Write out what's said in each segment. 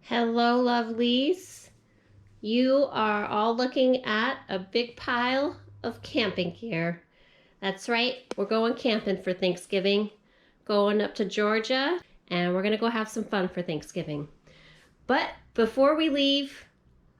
Hello, lovelies. You are all looking at a big pile of camping gear. That's right, we're going camping for Thanksgiving. Going up to Georgia, and we're gonna go have some fun for Thanksgiving. But before we leave,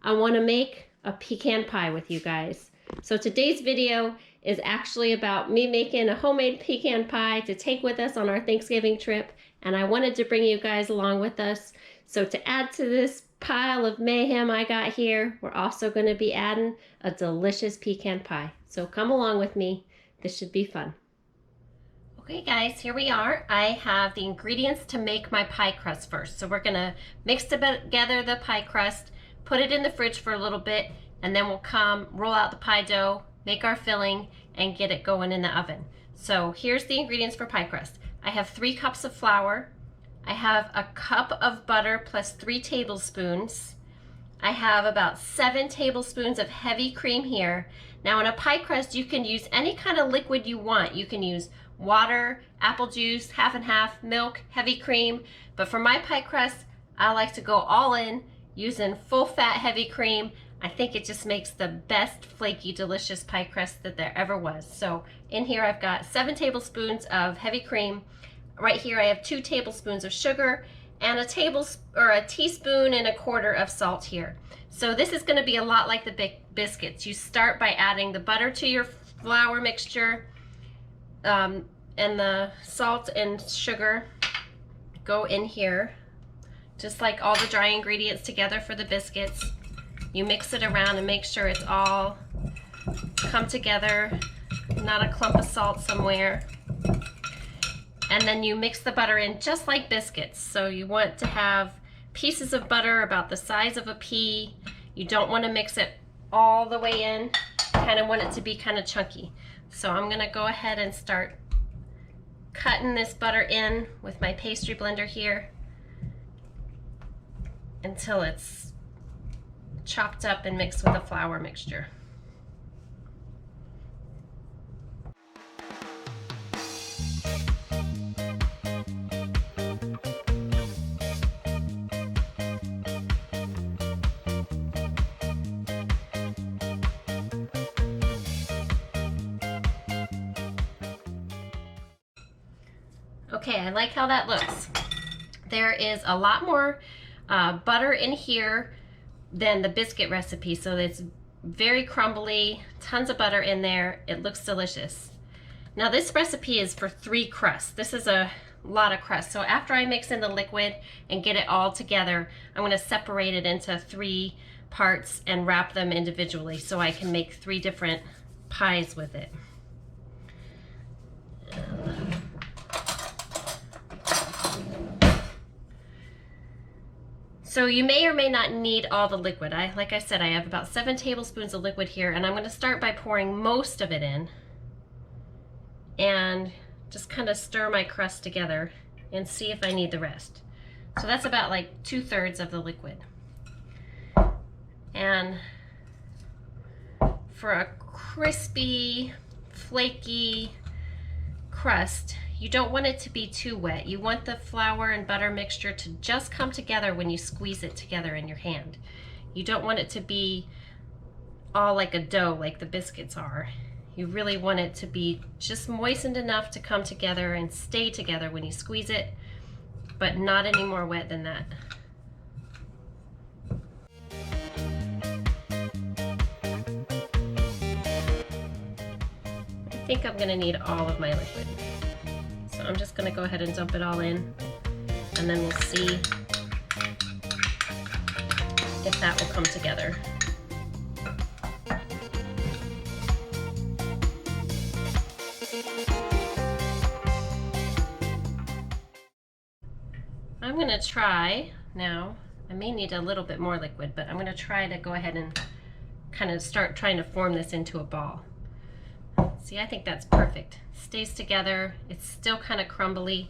I wanna make a pecan pie with you guys. So today's video is actually about me making a homemade pecan pie to take with us on our Thanksgiving trip, and I wanted to bring you guys along with us. So to add to this pile of mayhem I got here, we're also going to be adding a delicious pecan pie. So come along with me. This should be fun. Okay guys, here we are. I have the ingredients to make my pie crust first. So we're going to mix together the pie crust, put it in the fridge for a little bit, and then we'll come roll out the pie dough, make our filling, and get it going in the oven. So here's the ingredients for pie crust. I have 3 cups of flour. I have a cup of butter plus 3 tablespoons. I have about 7 tablespoons of heavy cream here. Now in a pie crust, you can use any kind of liquid you want. You can use water, apple juice, half and half, milk, heavy cream. But for my pie crust, I like to go all in using full fat heavy cream. I think it just makes the best flaky, delicious pie crust that there ever was. So in here I've got 7 tablespoons of heavy cream. Right here I have 2 tablespoons of sugar and a teaspoon and a quarter of salt here. So this is going to be a lot like the biscuits. You start by adding the butter to your flour mixture, and the salt and sugar go in here, just like all the dry ingredients together for the biscuits. You mix it around and make sure it's all come together, not a clump of salt somewhere. And then you mix the butter in just like biscuits. So you want to have pieces of butter about the size of a pea. You don't want to mix it all the way in. You kind of want it to be kind of chunky. So I'm going to go ahead and start cutting this butter in with my pastry blender here until it's chopped up and mixed with the flour mixture. Okay, I like how that looks. There is a lot more butter in here than the biscuit recipe, so it's very crumbly, tons of butter in there. It looks delicious. Now this recipe is for 3 crusts. This is a lot of crust. So after I mix in the liquid and get it all together, I'm going to separate it into 3 parts and wrap them individually so I can make 3 different pies with it. So you may or may not need all the liquid. Like I said, I have about 7 tablespoons of liquid here, and I'm going to start by pouring most of it in and just kind of stir my crust together and see if I need the rest. So that's about like 2/3 of the liquid. And for a crispy, flaky crust, you don't want it to be too wet. You want the flour and butter mixture to just come together when you squeeze it together in your hand. You don't want it to be all like a dough like the biscuits are. You really want it to be just moistened enough to come together and stay together when you squeeze it, but not any more wet than that. I think I'm gonna need all of my liquid. So I'm just gonna go ahead and dump it all in, and then we'll see if that will come together. I'm gonna try now, I may need a little bit more liquid, but I'm gonna try to go ahead and kind of start trying to form this into a ball. See, I think that's perfect. Stays together. It's still kind of crumbly.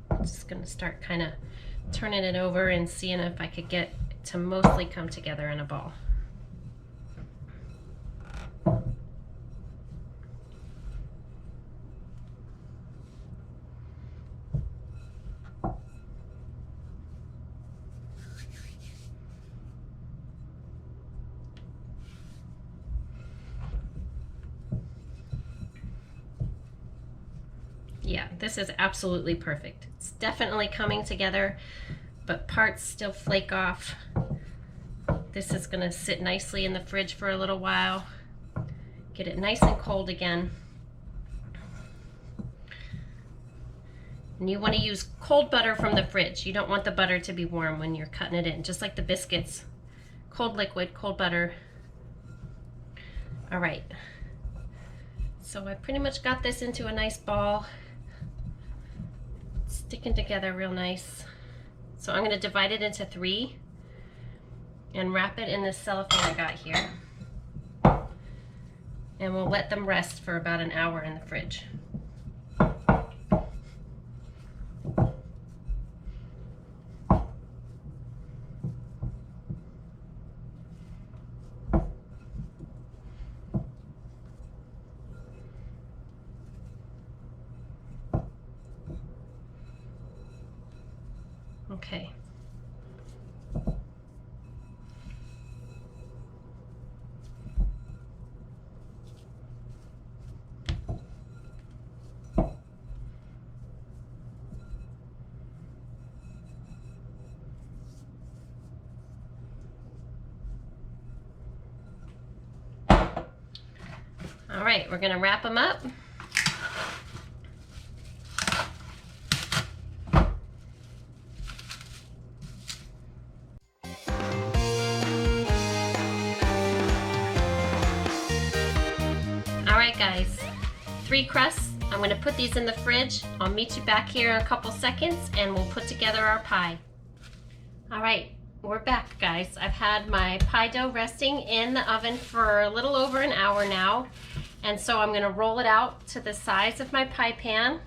I'm just going to start kind of turning it over and seeing if I could get it to mostly come together in a ball. This is absolutely perfect. It's definitely coming together, but parts still flake off. This is gonna sit nicely in the fridge for a little while. Get it nice and cold again. And you want to use cold butter from the fridge. You don't want the butter to be warm when you're cutting it in, just like the biscuits. Cold liquid, cold butter. All right. So I pretty much got this into a nice ball. It's sticking together real nice. So I'm going to divide it into 3 and wrap it in this cellophane I got here. And we'll let them rest for about an hour in the fridge. Okay. All right, we're gonna wrap them up. All right, guys, 3 crusts. I'm gonna put these in the fridge. I'll meet you back here in a couple seconds and we'll put together our pie. All right, we're back, guys. I've had my pie dough resting in the oven for a little over an hour now. And so I'm gonna roll it out to the size of my pie pan,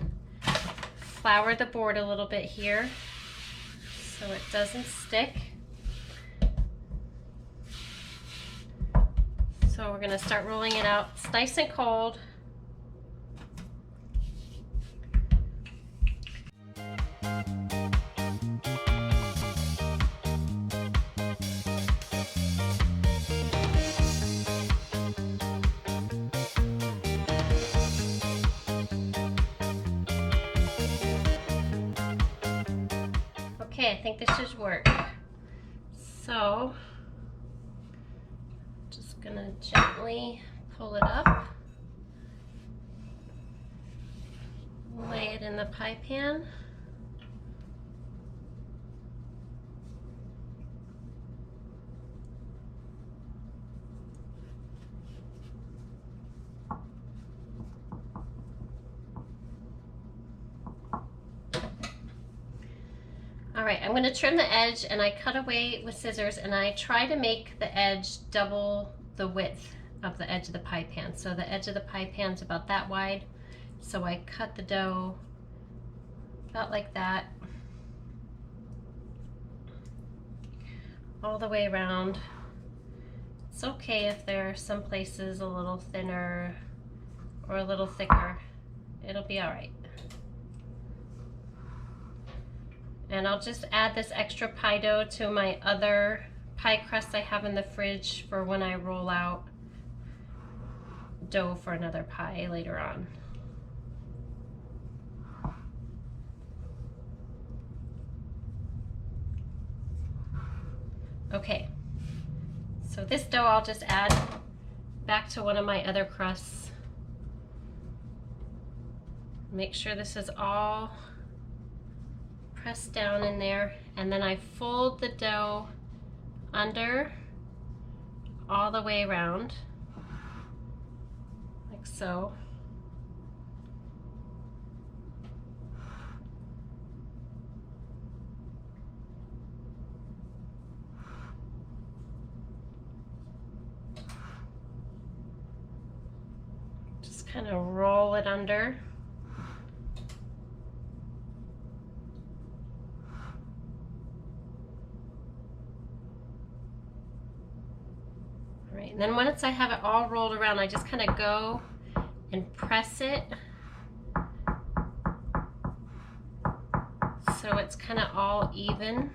flour the board a little bit here so it doesn't stick. So we're gonna start rolling it out. It's nice and cold. Okay, I think this should work. So, just gonna gently pull it up, lay it in the pie pan. All right, I'm gonna trim the edge, and I cut away with scissors, and I try to make the edge double the width of the edge of the pie pan. So the edge of the pie pan's about that wide. So I cut the dough about like that, all the way around. It's okay if there are some places a little thinner or a little thicker. It'll be all right. And I'll just add this extra pie dough to my other pie crust I have in the fridge for when I roll out dough for another pie later on. Okay, so this dough I'll just add back to one of my other crusts. Make sure this is all pressed down in there, and then I fold the dough under all the way around, like so. Just kind of roll it under. And then once I have it all rolled around, I just kind of go and press it so it's kind of all even.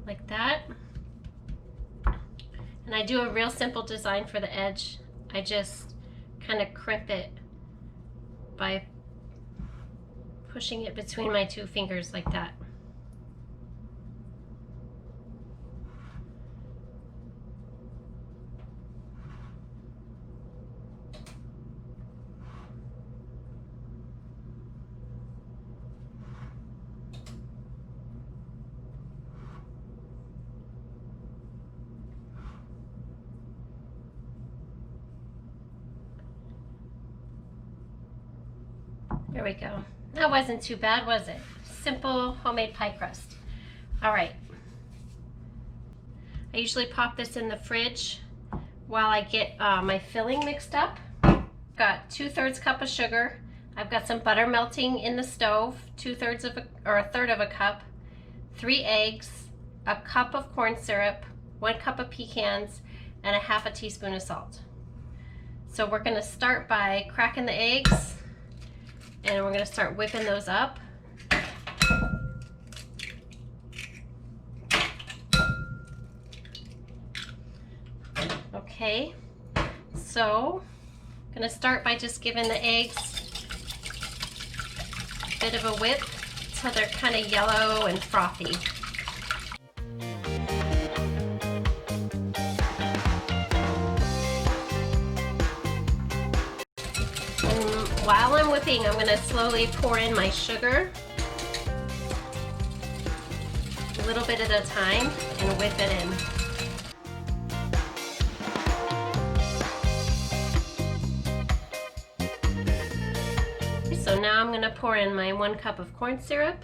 like that. And I do a real simple design for the edge. I just kind of crimp it by pushing it between my two fingers like that. There we go. That wasn't too bad, was it? Simple homemade pie crust. All right. I usually pop this in the fridge while I get my filling mixed up. Got 2/3 cup of sugar. I've got some butter melting in the stove, 2/3 of a third of a cup, 3 eggs, a cup of corn syrup, 1 cup of pecans, and a 1/2 teaspoon of salt. So we're going to start by cracking the eggs, and we're going to start whipping those up. Okay, so I'm going to start by just giving the eggs a bit of a whip until they're kind of yellow and frothy. And while I'm whipping, I'm going to slowly pour in my sugar, a little bit at a time, and whip it in. So now I'm going to pour in my 1 cup of corn syrup.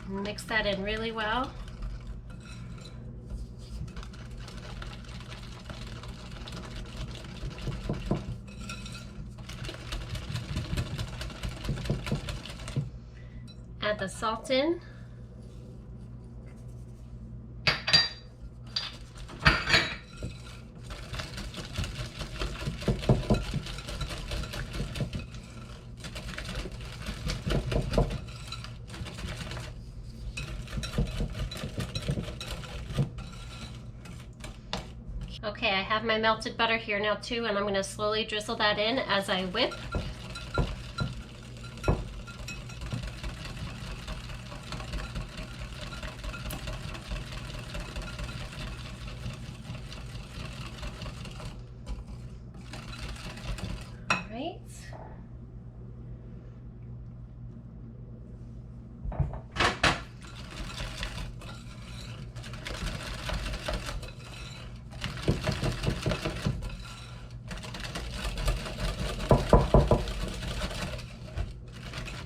Mix that in really well. Add the salt in. Okay, I have my melted butter here now too, and I'm going to slowly drizzle that in as I whip. All right.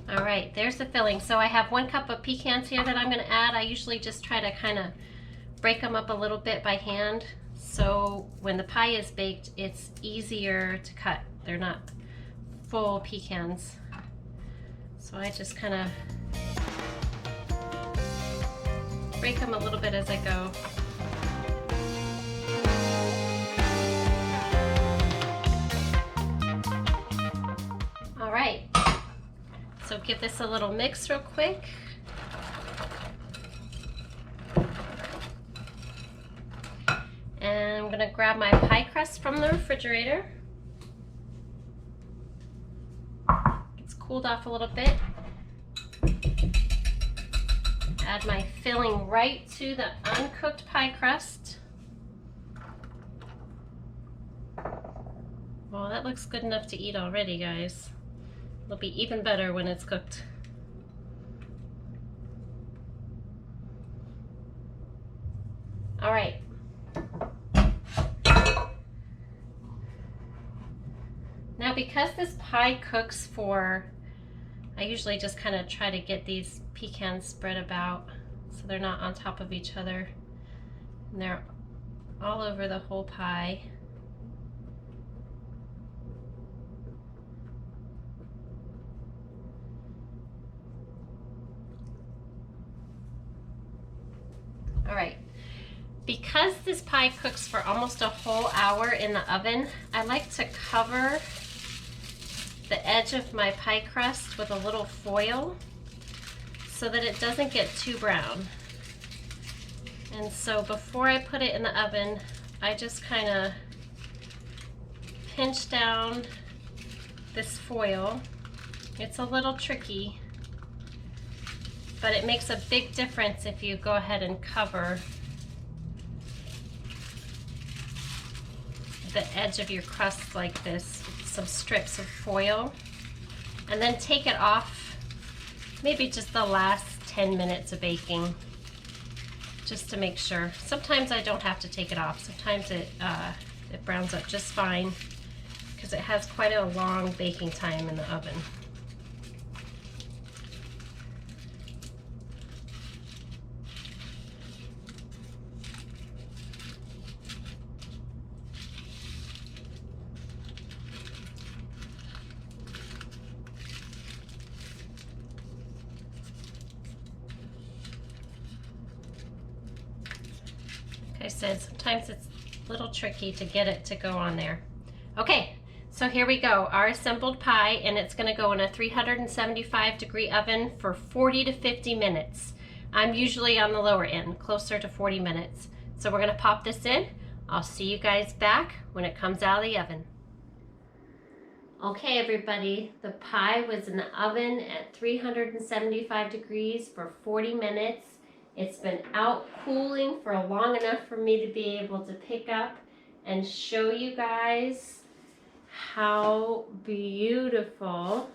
Alright, there's the filling. So I have 1 cup of pecans here that I'm going to add. I usually just try to kind of break them up a little bit by hand, so when the pie is baked it's easier to cut. They're not full pecans. So I just kind of break them a little bit as I go. Alright. So give this a little mix real quick. And I'm going to grab my pie crust from the refrigerator. It's cooled off a little bit. Add my filling right to the uncooked pie crust. Well, that looks good enough to eat already, guys. It'll be even better when it's cooked. All right. Now, because this pie cooks for, I usually just kind of try to get these pecans spread about so they're not on top of each other. And they're all over the whole pie. All right, because this pie cooks for almost a whole hour in the oven, I like to cover the edge of my pie crust with a little foil so that it doesn't get too brown. And so before I put it in the oven, I just kind of pinch down this foil. It's a little tricky, but it makes a big difference if you go ahead and cover the edge of your crust like this with some strips of foil, and then take it off maybe just the last 10 minutes of baking, just to make sure. Sometimes I don't have to take it off. Sometimes it browns up just fine because it has quite a long baking time in the oven. Like I said, sometimes it's a little tricky to get it to go on there. Okay, so here we go, our assembled pie, and it's gonna go in a 375-degree oven for 40 to 50 minutes. I'm usually on the lower end, closer to 40 minutes. So we're gonna pop this in. I'll see you guys back when it comes out of the oven. Okay, everybody, the pie was in the oven at 375 degrees for 40 minutes. It's been out cooling for long enough for me to be able to pick up and show you guys how beautiful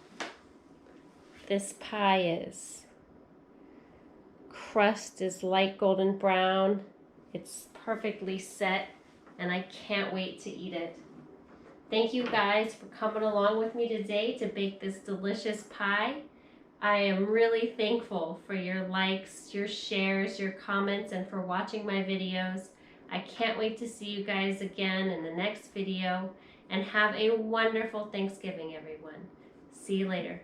this pie is. Crust is light golden brown. It's perfectly set, and I can't wait to eat it. Thank you guys for coming along with me today to bake this delicious pie. I am really thankful for your likes, your shares, your comments, and for watching my videos. I can't wait to see you guys again in the next video, and have a wonderful Thanksgiving, everyone. See you later.